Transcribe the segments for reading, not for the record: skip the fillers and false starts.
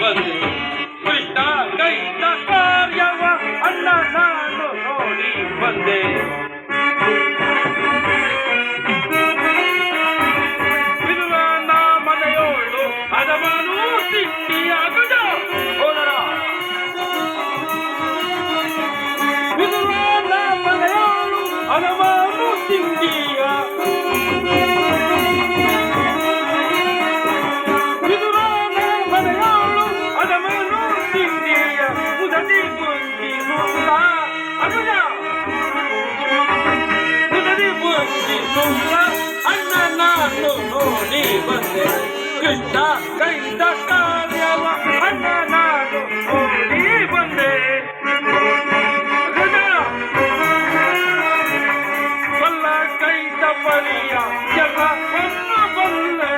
ಬಂದೆ ಕೃಷ್ಣ ಕೈದ ಕಾರ್ಯವ ಅಣ್ಣ ನಾನು ನೋಡಿ ಬಂದೆ ವಿದುರನ ಮನೆಯೋಳು ಅದವನು ತಿಂಡಿಯ ಗಜ ಹೋದರ ವಿದುರನ ಮನೆಯೋಳು ಅದವನು ತಿಂಡಿಯ ಅಣ್ಣ ನಾನು ನೋಡಿ ಬಂದೆ ಕೃಷ್ಣ ಕೈದ ಕಾರ್ಯವ ಅಣ್ಣ ನಾನು ನೋಡಿ ಬಂದೆ ಬಲ್ಲ ಕೈದ ಬಲಿಯ ಎಲ್ಲವನ್ನು ಬಲ್ಲೆ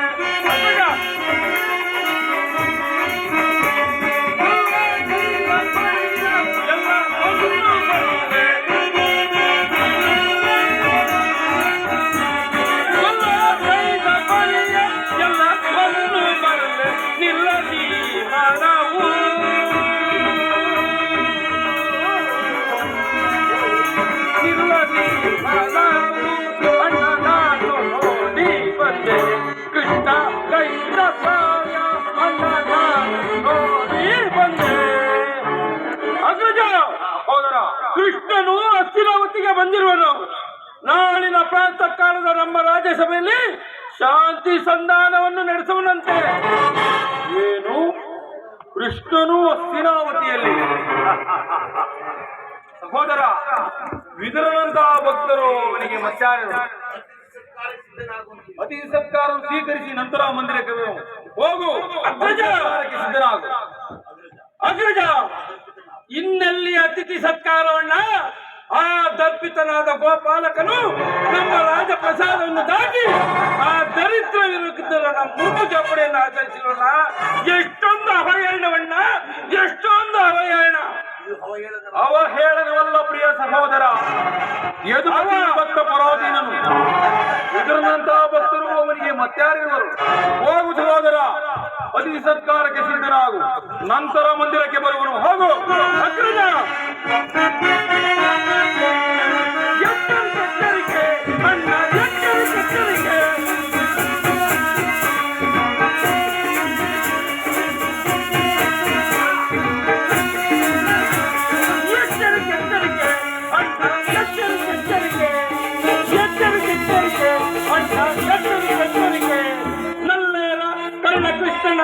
ಕೃಷ್ಣನು ಹಸ್ತಿನಾವತಿಗೆ ಬಂದಿರುವನು. ನಾಳಿನ ಪ್ರಾತಃ ಕಾಲದ ನಮ್ಮ ರಾಜ್ಯಸಭೆಯಲ್ಲಿ ಶಾಂತಿ ಸಂಧಾನವನ್ನು ನಡೆಸುವನಂತೆ. ಏನು, ಕೃಷ್ಣನು ಹಸ್ತಿನಾವತಿಯಲ್ಲಿ? ಸಹೋದರ, ವಿದುರನಂತಹ ಭಕ್ತರು ಅವನಿಗೆ ಮತ್ಯಾರು? ಅತಿ ಸತ್ಕಾರ ಸ್ವೀಕರಿಸಿ ನಂತರ ಮಂದಿರಕ್ಕೆ ಹೋಗು. ಅಗ್ರಜಕ್ಕೆ ಸಿದ್ಧನಾಗು. ಅಗ್ರಜ, ಇನ್ನೆಲ್ಲಿ ಅತಿಥಿ ಸತ್ಕಾರವನ್ನ? ಆ ದರ್ಪಿತನಾದ ಗೋಪಾಲಕನು ನಮ್ಮ ರಾಜಪ್ರಸಾದವನ್ನು ದಾಟಿ ಆ ದರಿದ್ರ ವಿರುದ್ಧರ ಮೂರು ಚಪ್ಪಡಿಯನ್ನು ಆಚರಿಸಿರೋಣ. ಎಷ್ಟೊಂದು ಅವಹೇಳನವನ್ನ, ಎಷ್ಟೊಂದು ಅವಹೇಳನ! ಅವಹೇಳನವಲ್ಲ ಪ್ರಿಯ ಸಹೋದರ, ಭಕ್ತ ಪರಾಧೀನನು. ಇದರಂತಹ ಭಕ್ತರು ಅವನಿಗೆ ಮತ್ಯಾರಿರುವರು? ಹೋಗು ಸಹೋದರ, ಅತಿಥಿ ಸತ್ಕಾರಕ್ಕೆ ಸಿದ್ಧನಾಗು, ನಂತರ ಮಂದಿರಕ್ಕೆ ಬರುವನು. ಹೋಗು. ಅಗ್ರಜ, ಎಚ್ಚರಿಕೆ ಅಣ್ಣ, ಎಚ್ಚರಿಕೆ. ನಲ್ಲೇರ ಕರ್ಣ ಕೃಷ್ಣನ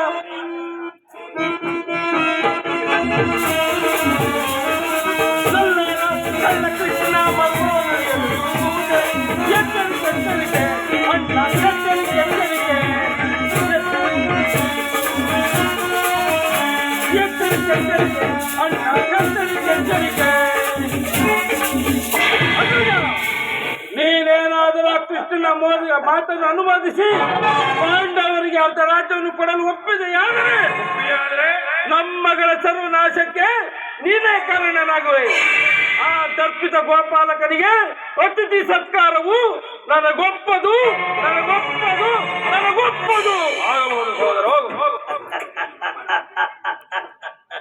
ನೀನೇನಾದರೂ ಕೃಷ್ಣನ ಮಾತನ್ನು ಅನುವಾದಿಸಿ ಪಾಂಡವರಿಗೆ ಅರ್ಧ ರಾಜ್ಯವನ್ನು ಕೊಡಲು ಒಪ್ಪಿದೆಯಾದರೆ ನಮ್ಮಗಳ ಸರ್ವನಾಶಕ್ಕೆ ನೀನೇ ಕಾರಣನಾಗುವೆ. ಆ ದರ್ಪಿತ ಗೋಪಾಲಕನಿಗೆ ಅತಿಥಿ ಸತ್ಕಾರವು ನನಗೊಪ್ಪದು, ನನಗೊಪ್ಪದು, ನನಗೊಪ್ಪದು ಆಗಬಹುದು. ಹೋದರು, ಹೋಗು.